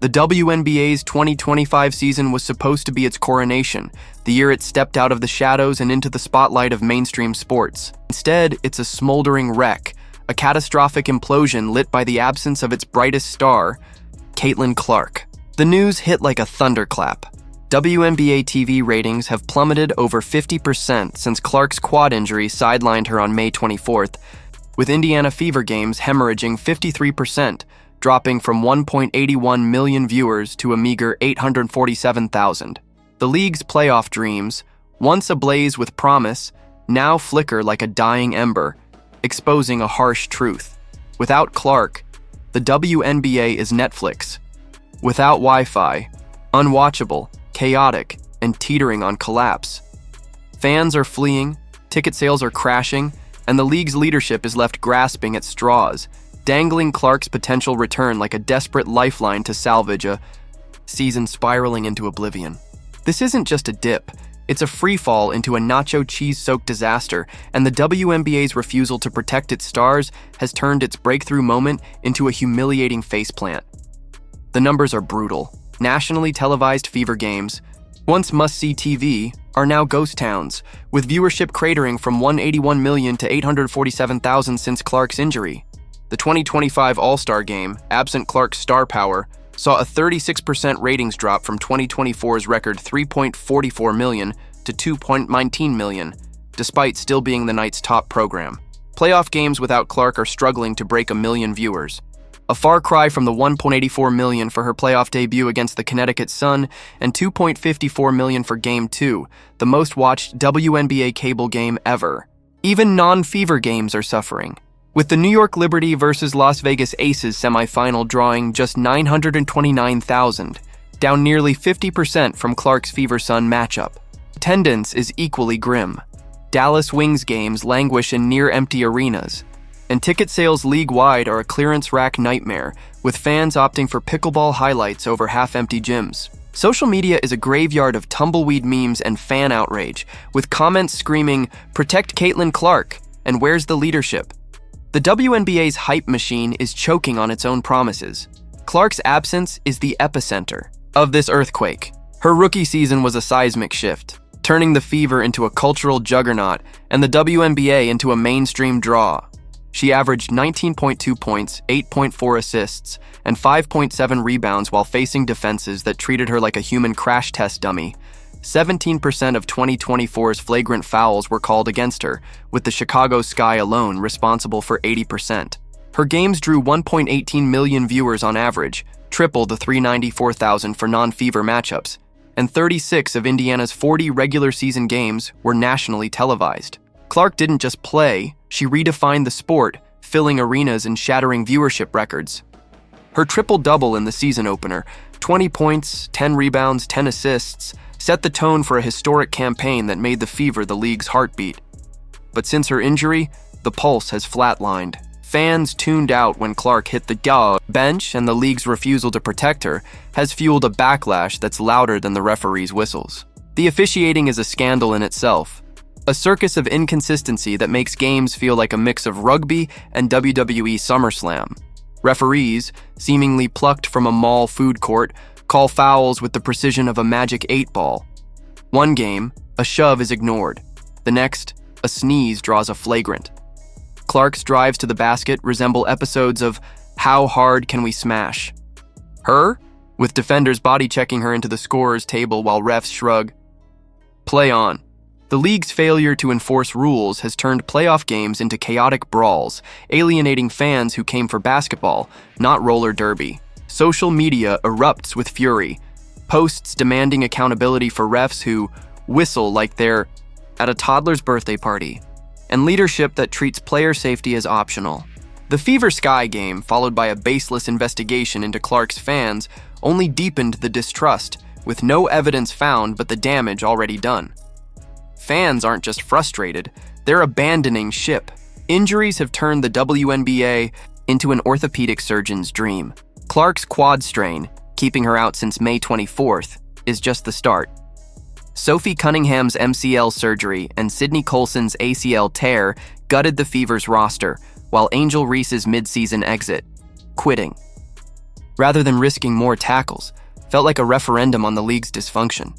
The WNBA's 2025 season was supposed to be its coronation, the year it stepped out of the shadows and into the spotlight of mainstream sports. Instead, it's a smoldering wreck, a catastrophic implosion lit by the absence of its brightest star, Caitlin Clark. The news hit like a thunderclap. WNBA TV ratings have plummeted over 50% since Clark's quad injury sidelined her on May 24th, with Indiana Fever games hemorrhaging 53%, dropping from 1.81 million viewers to a meager 847,000. The league's playoff dreams, once ablaze with promise, now flicker like a dying ember, exposing a harsh truth. Without Clark, the WNBA is Netflix. Without Wi-Fi, unwatchable, chaotic, and teetering on collapse. Fans are fleeing, ticket sales are crashing, and the league's leadership is left grasping at straws, dangling Clark's potential return like a desperate lifeline to salvage a season spiraling into oblivion. This isn't just a dip, it's a freefall into a nacho-cheese-soaked disaster, and the WNBA's refusal to protect its stars has turned its breakthrough moment into a humiliating faceplant. The numbers are brutal. Nationally televised Fever games, once must-see TV, are now ghost towns, with viewership cratering from 181 million to 847,000 since Clark's injury. The 2025 All-Star Game, absent Clark's star power, saw a 36% ratings drop from 2024's record 3.44 million to 2.19 million, despite still being the night's top program. Playoff games without Clark are struggling to break 1 million viewers. A far cry from the 1.84 million for her playoff debut against the Connecticut Sun and 2.54 million for Game 2, the most watched WNBA cable game ever. Even non-Fever games are suffering, with the New York Liberty versus Las Vegas Aces semifinal drawing just 929,000, down nearly 50% from Clark's Fever-Sun matchup. Attendance is equally grim. Dallas Wings games languish in near-empty arenas, and ticket sales league-wide are a clearance rack nightmare, with fans opting for pickleball highlights over half-empty gyms. Social media is a graveyard of tumbleweed memes and fan outrage, with comments screaming, "Protect Caitlin Clark," and "Where's the leadership?" The WNBA's hype machine is choking on its own promises. Clark's absence is the epicenter of this earthquake. Her rookie season was a seismic shift, turning the Fever into a cultural juggernaut and the WNBA into a mainstream draw. She averaged 19.2 points, 8.4 assists, and 5.7 rebounds while facing defenses that treated her like a human crash test dummy. 17% of 2024's flagrant fouls were called against her, with the Chicago Sky alone responsible for 80%. Her games drew 1.18 million viewers on average, triple the 394,000 for non-Fever matchups, and 36 of Indiana's 40 regular season games were nationally televised. Clark didn't just play, she redefined the sport, filling arenas and shattering viewership records. Her triple-double in the season opener, 20 points, 10 rebounds, 10 assists, set the tone for a historic campaign that made the Fever the league's heartbeat. But since her injury, the pulse has flatlined. Fans tuned out when Clark hit the bench, and the league's refusal to protect her has fueled a backlash that's louder than the referees' whistles. The officiating is a scandal in itself, a circus of inconsistency that makes games feel like a mix of rugby and WWE SummerSlam. Referees, seemingly plucked from a mall food court, call fouls with the precision of a magic 8-ball. One game, a shove is ignored. The next, a sneeze draws a flagrant. Clark's drives to the basket resemble episodes of How Hard Can We Smash? Her, with defenders body-checking her into the scorer's table while refs shrug. Play on. The league's failure to enforce rules has turned playoff games into chaotic brawls, alienating fans who came for basketball, not roller derby. Social media erupts with fury, posts demanding accountability for refs who whistle like they're at a toddler's birthday party, and leadership that treats player safety as optional. The Fever Sky game, followed by a baseless investigation into Clark's fans, only deepened the distrust, with no evidence found but the damage already done. Fans aren't just frustrated, they're abandoning ship. Injuries have turned the WNBA into an orthopedic surgeon's dream. Clark's quad strain, keeping her out since May 24th, is just the start. Sophie Cunningham's MCL surgery and Sydney Colson's ACL tear gutted the Fever's roster, while Angel Reese's mid-season exit, quitting. rather than risking more tackles. Felt like a referendum on the league's dysfunction.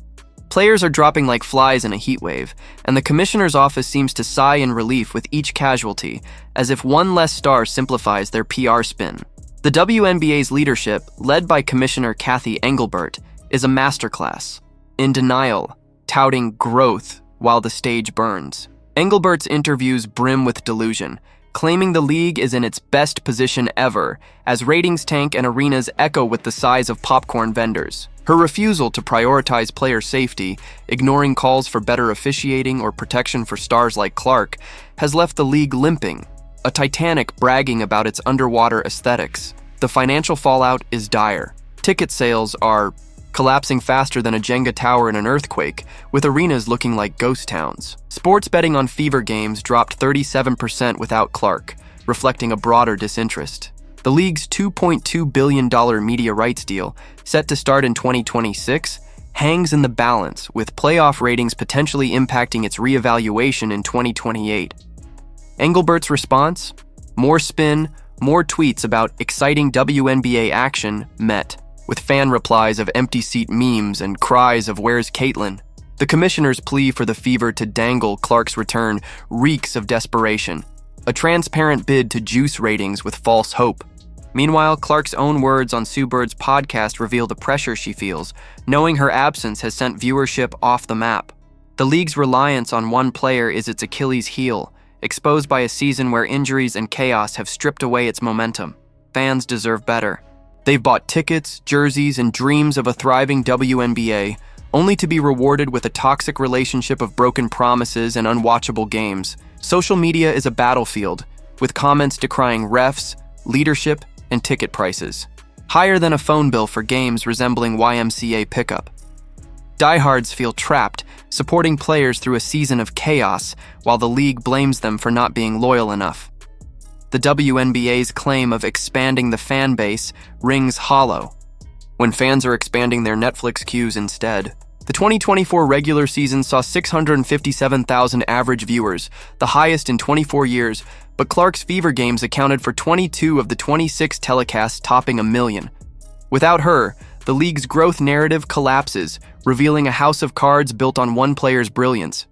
Players are dropping like flies in a heat wave, and the commissioner's office seems to sigh in relief with each casualty, as if one less star simplifies their PR spin. The WNBA's leadership, led by Commissioner Cathy Engelbert, is a masterclass in denial, touting growth while the stage burns. Engelbert's interviews brim with delusion, claiming the league is in its best position ever, as ratings tank and arenas echo with the size of popcorn vendors. Her refusal to prioritize player safety, ignoring calls for better officiating or protection for stars like Clark, has left the league limping, a Titanic bragging about its underwater aesthetics. The financial fallout is dire. Ticket sales are collapsing faster than a Jenga tower in an earthquake, with arenas looking like ghost towns. Sports betting on Fever games dropped 37% without Clark, reflecting a broader disinterest. The league's $2.2 billion media rights deal, set to start in 2026, hangs in the balance, with playoff ratings potentially impacting its reevaluation in 2028. Engelbert's response? More spin, more tweets about exciting WNBA action met, with fan replies of empty seat memes and cries of "Where's Caitlin?" The commissioner's plea for the Fever to dangle Clark's return reeks of desperation, a transparent bid to juice ratings with false hope. Meanwhile, Clark's own words on Sue Bird's podcast reveal the pressure she feels, knowing her absence has sent viewership off the map. The league's reliance on one player is its Achilles heel, exposed by a season where injuries and chaos have stripped away its momentum. Fans deserve better. They've bought tickets, jerseys, and dreams of a thriving WNBA, only to be rewarded with a toxic relationship of broken promises and unwatchable games. Social media is a battlefield, with comments decrying refs, leadership, and ticket prices, higher than a phone bill for games resembling YMCA pickup. Diehards feel trapped, supporting players through a season of chaos, while the league blames them for not being loyal enough. The WNBA's claim of expanding the fan base rings hollow, when fans are expanding their Netflix queues instead. The 2024 regular season saw 657,000 average viewers, the highest in 24 years, but Clark's Fever games accounted for 22 of the 26 telecasts, topping 1 million. Without her, the league's growth narrative collapses, revealing a house of cards built on one player's brilliance.